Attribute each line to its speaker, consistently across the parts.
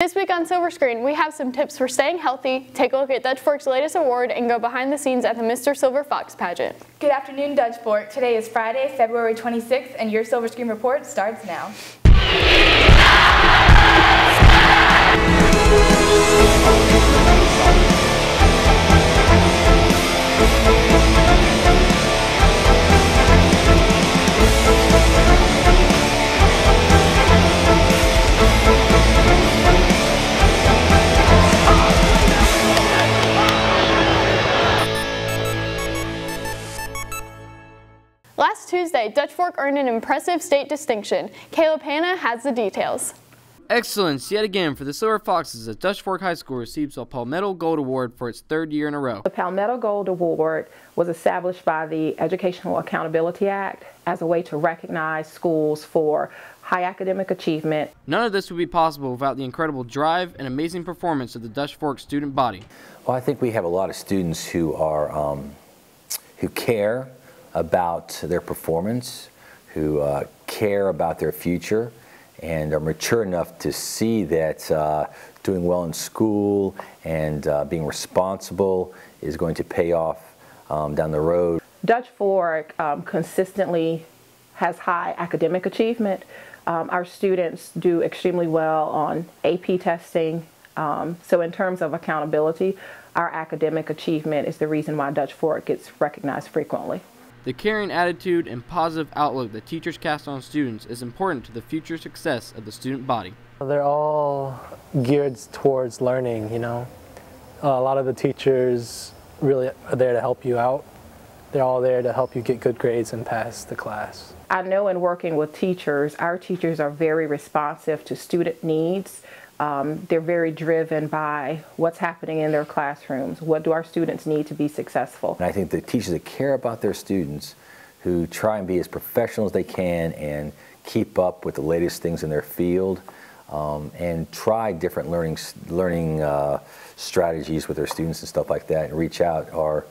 Speaker 1: This week on Silver Screen, we have some tips for staying healthy, take a look at Dutch Fork's latest award, and go behind the scenes at the Mr. Silver Fox pageant.
Speaker 2: Good afternoon, Dutch Fork. Today is Friday, February 26th, and your Silver Screen report starts now.
Speaker 1: Last Tuesday, Dutch Fork earned an impressive state distinction. Caleb Hanna has the details.
Speaker 3: Excellence yet again for the Silver Foxes as Dutch Fork High School receives a Palmetto Gold Award for its third year in a row.
Speaker 4: The Palmetto Gold Award was established by the Educational Accountability Act as a way to recognize schools for high academic achievement.
Speaker 3: None of this would be possible without the incredible drive and amazing performance of the Dutch Fork student body.
Speaker 5: Well, I think we have a lot of students who are who care about their performance, who care about their future, and are mature enough to see that doing well in school and being responsible is going to pay off down the road.
Speaker 4: Dutch Fork consistently has high academic achievement. Our students do extremely well on AP testing. So in terms of accountability, our academic achievement is the reason why Dutch Fork gets recognized frequently.
Speaker 3: The caring attitude and positive outlook that teachers cast on students is important to the future success of the student body.
Speaker 6: They're all geared towards learning, you know. A lot of the teachers really are there to help you out. They're all there to help you get good grades and pass the class.
Speaker 4: I know in working with teachers, our teachers are very responsive to student needs. They're very driven by what's happening in their classrooms. What do our students need to be successful?
Speaker 5: And I think the teachers that care about their students, who try and be as professional as they can and keep up with the latest things in their field, and try different learning strategies with their students and stuff like that, and reach out, are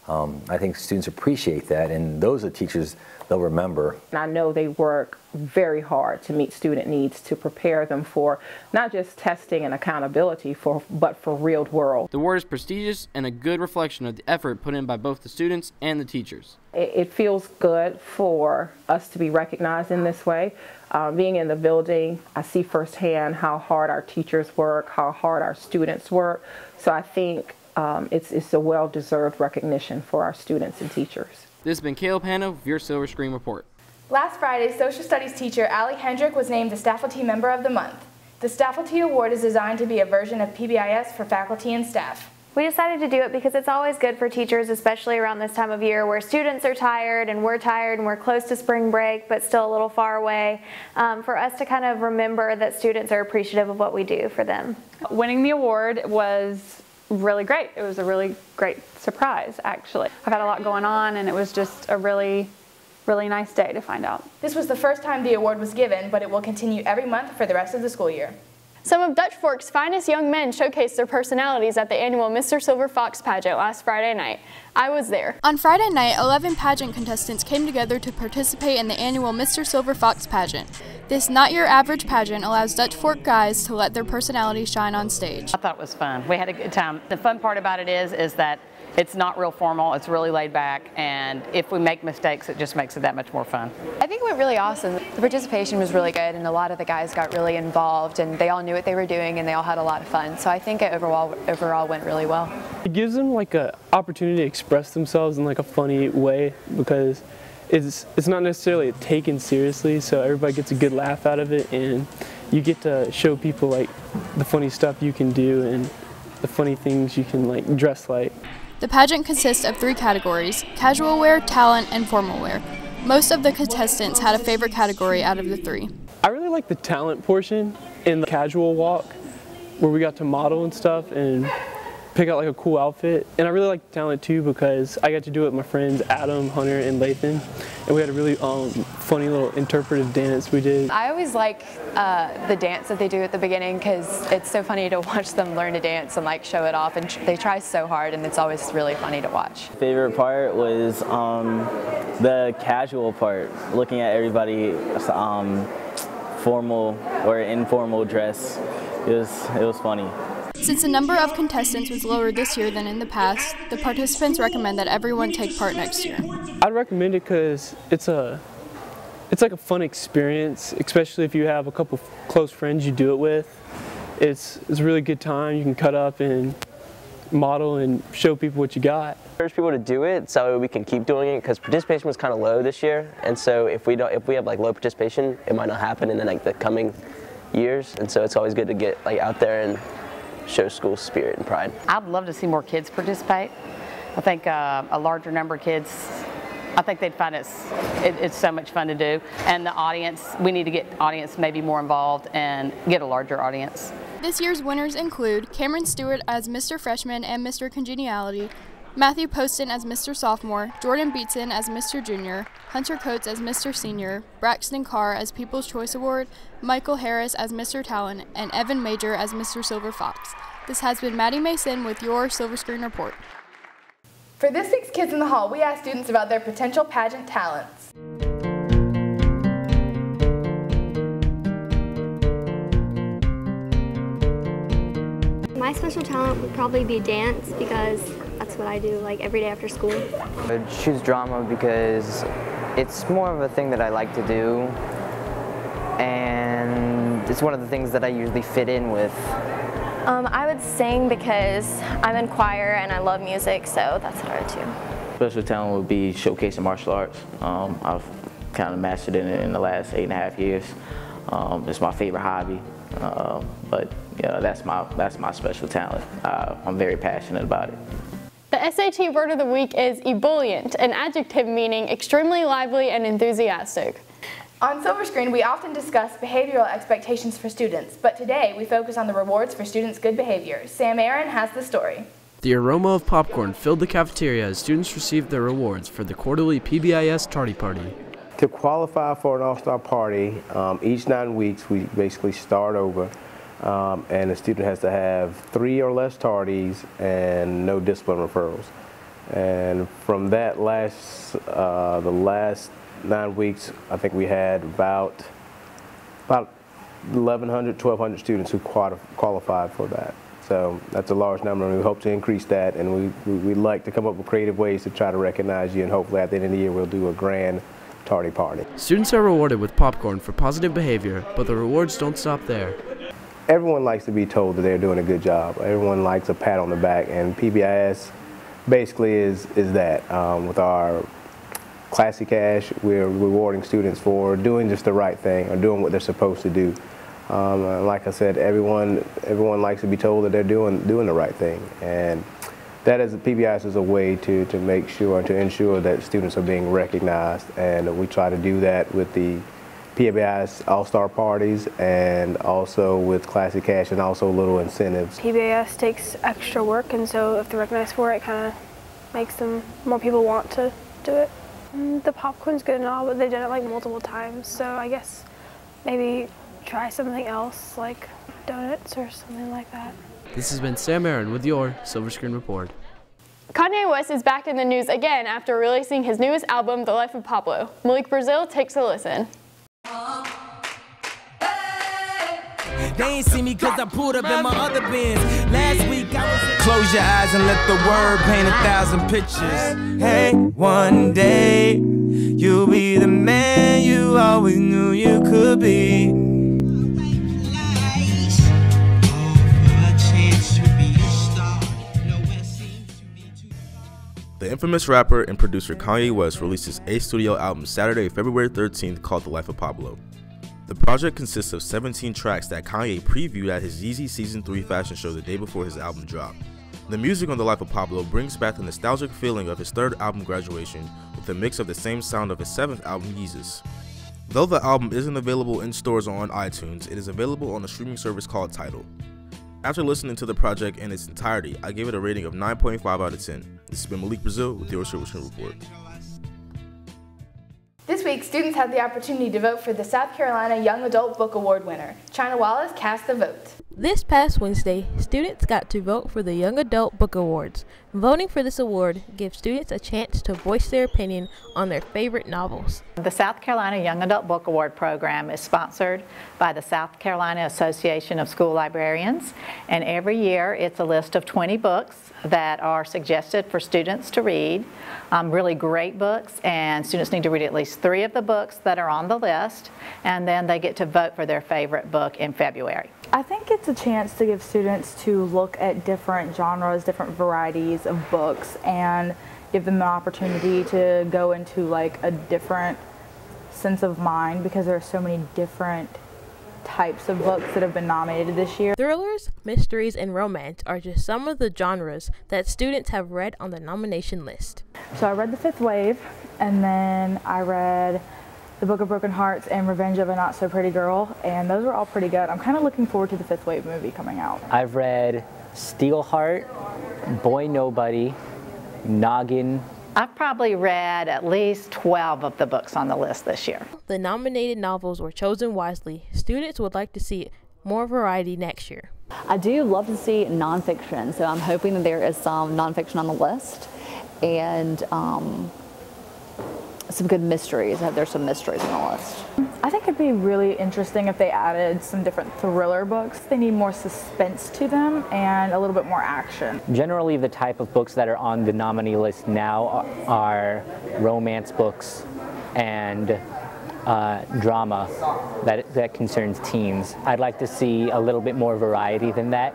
Speaker 5: I think students appreciate that, and those are teachers they'll remember.
Speaker 4: And I know they work very hard to meet student needs, to prepare them for not just testing and accountability, but for real world.
Speaker 3: The award is prestigious and a good reflection of the effort put in by both the students and the teachers.
Speaker 4: It feels good for us to be recognized in this way. Being in the building, I see firsthand how hard our teachers work, how hard our students work. So I think it's a well-deserved recognition for our students and teachers.
Speaker 3: This has been Caleb Hanna with your Silver Screen Report.
Speaker 2: Last Friday, social studies teacher Allie Hendrick was named the Staffalty Member of the Month. The Staffalty Award is designed to be a version of PBIS for faculty and staff.
Speaker 7: We decided to do it because it's always good for teachers, especially around this time of year where students are tired and we're close to spring break but still a little far away, for us to kind of remember that students are appreciative of what we do for them.
Speaker 8: Winning the award was really great. It was a really great surprise, actually. I've had a lot going on, and it was just a really nice day to find out.
Speaker 2: This was the first time the award was given, but it will continue every month for the rest of the school year.
Speaker 1: Some of Dutch Fork's finest young men showcased their personalities at the annual Mr. Silver Fox pageant last Friday night. I was there.
Speaker 9: On Friday night, 11 pageant contestants came together to participate in the annual Mr. Silver Fox pageant. This not your average pageant allows Dutch Fork guys to let their personalities shine on stage.
Speaker 10: I thought it was fun. We had a good time. The fun part about it is that it's not real formal, it's really laid back, and if we make mistakes, it just makes it that much more fun.
Speaker 11: I think it went really awesome. The participation was really good, and a lot of the guys got really involved, and they all knew what they were doing, and they all had a lot of fun. So I think it overall went really well.
Speaker 6: It gives them like an opportunity to express themselves in like a funny way, because it's not necessarily taken seriously, so everybody gets a good laugh out of it, and you get to show people like the funny stuff you can do and the funny things you can like dress like.
Speaker 9: The pageant consists of 3 categories: casual wear, talent, and formal wear. Most of the contestants had a favorite category out of the 3.
Speaker 6: I really like the talent portion in the casual walk, where we got to model and stuff and pick out like a cool outfit. And I really like the talent too because I got to do it with my friends Adam, Hunter, and Lathan. And we had a really funny little interpretive dance we did.
Speaker 11: I always like the dance that they do at the beginning because it's so funny to watch them learn to dance and like show it off, and they try so hard, and it's always really funny to watch.
Speaker 12: Favorite part was the casual part, looking at everybody formal or informal dress it was funny.
Speaker 9: Since the number of contestants was lower this year than in the past, the participants recommend that everyone take part next year.
Speaker 6: I'd recommend it because it's like a fun experience, especially if you have a couple close friends you do it with. It's a really good time. You can cut up and model and show people what you got.
Speaker 13: Encourage people to do it so we can keep doing it, because participation was kind of low this year, and so if we have like low participation, it might not happen in the coming years, and so it's always good to get like out there and show school spirit and pride.
Speaker 10: I'd love to see more kids participate. I think a larger number of kids, I think they'd find it's so much fun to do. And the audience, we need to get audience maybe more involved and get a larger audience.
Speaker 9: This year's winners include Cameron Stewart as Mr. Freshman and Mr. Congeniality, Matthew Poston as Mr. Sophomore, Jordan Beatson as Mr. Junior, Hunter Coates as Mr. Senior, Braxton Carr as People's Choice Award, Michael Harris as Mr. Talent, and Evan Major as Mr. Silver Fox. This has been Maddie Mason with your Silver Screen Report.
Speaker 2: For this week's Kids in the Hall, we asked students about their potential pageant talents.
Speaker 14: My special talent would probably be dance, because that's what I do like every day after school.
Speaker 15: I'd choose drama because it's more of a thing that I like to do, and it's one of the things that I usually fit in with.
Speaker 16: I would sing because I'm in choir and I love music, so that's what I would do.
Speaker 17: Special talent would be showcasing martial arts. I've kind of mastered it in the last 8.5 years. It's my favorite hobby, but yeah, that's my special talent. I'm very passionate about it.
Speaker 1: The SAT word of the week is ebullient, an adjective meaning extremely lively and enthusiastic.
Speaker 2: On Silver Screen, we often discuss behavioral expectations for students, but today we focus on the rewards for students' good behavior. Sam Aaron has the story.
Speaker 18: The aroma of popcorn filled the cafeteria as students received their rewards for the quarterly PBIS Tardy Party.
Speaker 19: To qualify for an all-star party, each 9 weeks we basically start over, and the student has to have 3 or less tardies and no discipline referrals. And from that the last 9 weeks, I think we had about 1,100, 1,200 students who qualified for that. So that's a large number, and we hope to increase that, and we'd like to come up with creative ways to try to recognize you, and hopefully at the end of the year we'll do a grand tardy party.
Speaker 18: Students are rewarded with popcorn for positive behavior, but the rewards don't stop there.
Speaker 19: Everyone likes to be told that they're doing a good job. Everyone likes a pat on the back, and PBIS basically is that. With our Classy Cash, we're rewarding students for doing just the right thing or doing what they're supposed to do. Like I said, everyone likes to be told that they're doing the right thing, and that is PBIS is a way to make sure, to ensure that students are being recognized, and we try to do that with the PBIS All-Star parties and also with Classy Cash and also little incentives.
Speaker 20: PBIS takes extra work, and so if they're recognized for it, it kind of makes more people want to do it. The popcorn's good and all, but they've done it like multiple times, so I guess maybe try something else like donuts or something like that.
Speaker 18: This has been Sam Aaron with your Silver Screen Report.
Speaker 1: Kanye West is back in the news again after releasing his newest album, The Life of Pablo. Malik Brazil takes a listen.
Speaker 21: They ain't see me cause I pulled up in my other Benz. Last week I was... Close your eyes and let the word paint 1,000 pictures. Hey, one day you'll be the man you always knew you could be.
Speaker 22: The infamous rapper and producer Kanye West released his 8th studio album Saturday, February 13th called The Life of Pablo. The project consists of 17 tracks that Kanye previewed at his Yeezy Season 3 fashion show the day before his album dropped. The music on The Life of Pablo brings back the nostalgic feeling of his 3rd album Graduation with a mix of the same sound of his 7th album Yeezus. Though the album isn't available in stores or on iTunes, it is available on a streaming service called Tidal. After listening to the project in its entirety, I gave it a rating of 9.5 out of 10. This has been Malik Brazil with your Silver Screen Report.
Speaker 2: This week, students had the opportunity to vote for the South Carolina Young Adult Book Award winner. China Wallace cast the vote.
Speaker 4: This past Wednesday, students got to vote for the Young Adult Book Awards. Voting for this award gives students a chance to voice their opinion on their favorite novels.
Speaker 5: The South Carolina Young Adult Book Award program is sponsored by the South Carolina Association of School Librarians, and every year it's a list of 20 books that are suggested for students to read. Really great books, and students need to read at least 3 of the books that are on the list, and then they get to vote for their favorite book in February.
Speaker 2: I think it's a chance to give students to look at different genres, different varieties of books, and give them an opportunity to go into like a different sense of mind, because there are so many different types of books that have been nominated this year.
Speaker 4: Thrillers, mysteries, and romance are just some of the genres that students have read on the nomination list.
Speaker 2: So I read The Fifth Wave, and then I read The Book of Broken Hearts and Revenge of a Not So Pretty Girl, and those were all pretty good. I'm kind of looking forward to the Fifth Wave movie coming out.
Speaker 23: I've read Steelheart, Boy Nobody, Noggin.
Speaker 5: I've probably read at least 12 of the books on the list this year.
Speaker 4: The nominated novels were chosen wisely. Students would like to see more variety next year.
Speaker 24: I do love to see nonfiction, so I'm hoping that there is some nonfiction on the list, and some good mysteries. There's some mysteries on the list.
Speaker 2: I think it'd be really interesting if they added some different thriller books. They need more suspense to them and a little bit more action.
Speaker 23: Generally, the type of books that are on the nominee list now are romance books and drama that concerns teens. I'd like to see a little bit more variety than that.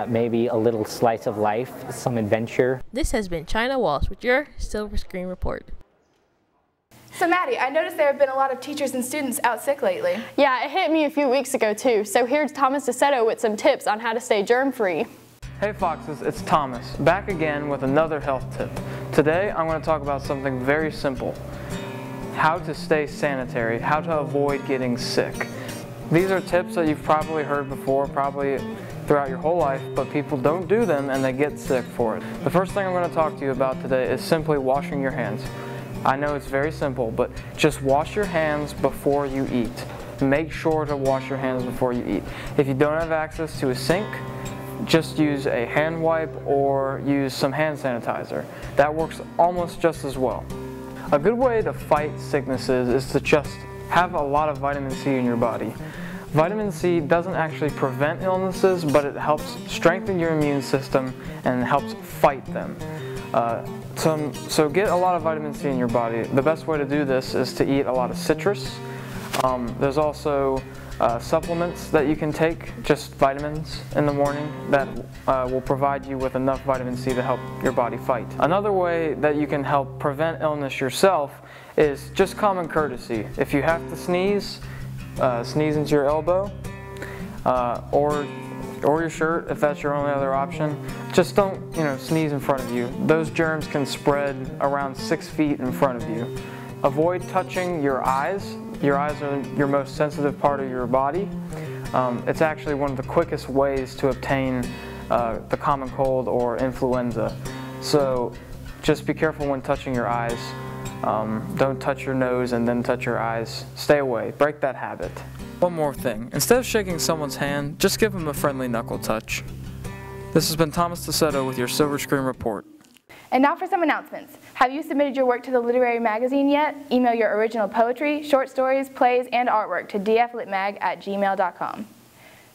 Speaker 23: Maybe a little slice of life, some adventure.
Speaker 4: This has been China Walsh with your Silver Screen Report.
Speaker 2: So Maddie, I noticed there have been a lot of teachers and students out sick lately.
Speaker 1: Yeah, it hit me a few weeks ago too. So here's Thomas DeSetto with some tips on how to stay germ-free.
Speaker 25: Hey Foxes, it's Thomas, back again with another health tip. Today I'm going to talk about something very simple. How to stay sanitary, how to avoid getting sick. These are tips that you've probably heard before, probably throughout your whole life, but people don't do them and they get sick for it. The first thing I'm going to talk to you about today is simply washing your hands. I know it's very simple, but just wash your hands before you eat. Make sure to wash your hands before you eat. If you don't have access to a sink, just use a hand wipe or use some hand sanitizer. That works almost just as well. A good way to fight sicknesses is to just have a lot of vitamin C in your body. Vitamin C doesn't actually prevent illnesses, but it helps strengthen your immune system and helps fight them. So get a lot of vitamin C in your body. The best way to do this is to eat a lot of citrus. There's also supplements that you can take, just vitamins in the morning, that will provide you with enough vitamin C to help your body fight. Another way that you can help prevent illness yourself is just common courtesy. If you have to sneeze, sneeze into your elbow, or your shirt if that's your only other option. Just don't, sneeze in front of you. Those germs can spread around 6 feet in front of you. Avoid touching your eyes. Your eyes are your most sensitive part of your body. It's actually one of the quickest ways to obtain the common cold or influenza. So just be careful when touching your eyes. Don't touch your nose and then touch your eyes. Stay away. Break that habit. One more thing. Instead of shaking someone's hand, just give them a friendly knuckle touch. This has been Thomas DeSetto with your Silver Screen Report.
Speaker 2: And now for some announcements. Have you submitted your work to the literary magazine yet? Email your original poetry, short stories, plays, and artwork to dflitmag@gmail.com.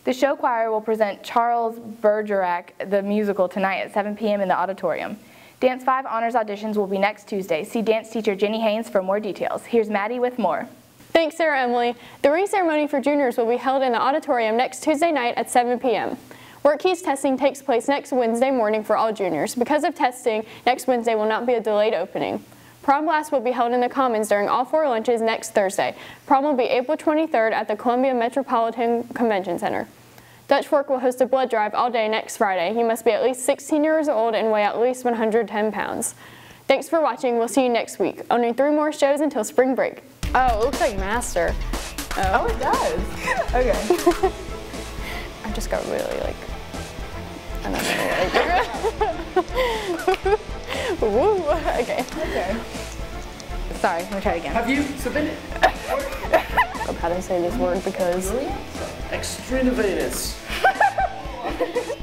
Speaker 2: The show choir will present Charles Bergerac, the musical, tonight at 7 p.m. in the auditorium. Dance 5 honors auditions will be next Tuesday. See dance teacher Jenny Haynes for more details. Here's Maddie with more.
Speaker 1: Thanks, Sarah Emily. The wreath ceremony for juniors will be held in the auditorium next Tuesday night at 7 p.m. Work Keys testing takes place next Wednesday morning for all juniors. Because of testing, next Wednesday will not be a delayed opening. Prom Blast will be held in the Commons during all 4 lunches next Thursday. Prom will be April 23rd at the Columbia Metropolitan Convention Center. Dutch Fork will host a blood drive all day next Friday. You must be at least 16 years old and weigh at least 110 pounds. Thanks for watching. We'll see you next week. Only 3 more shows until spring break. Oh, it looks like Master.
Speaker 2: Oh, it does. Okay.
Speaker 1: I just got really I don't know. Woo. Okay. Sorry, let me try again.
Speaker 26: Have you submitted?
Speaker 1: How to say this word because
Speaker 26: extraneous.
Speaker 14: Yeah.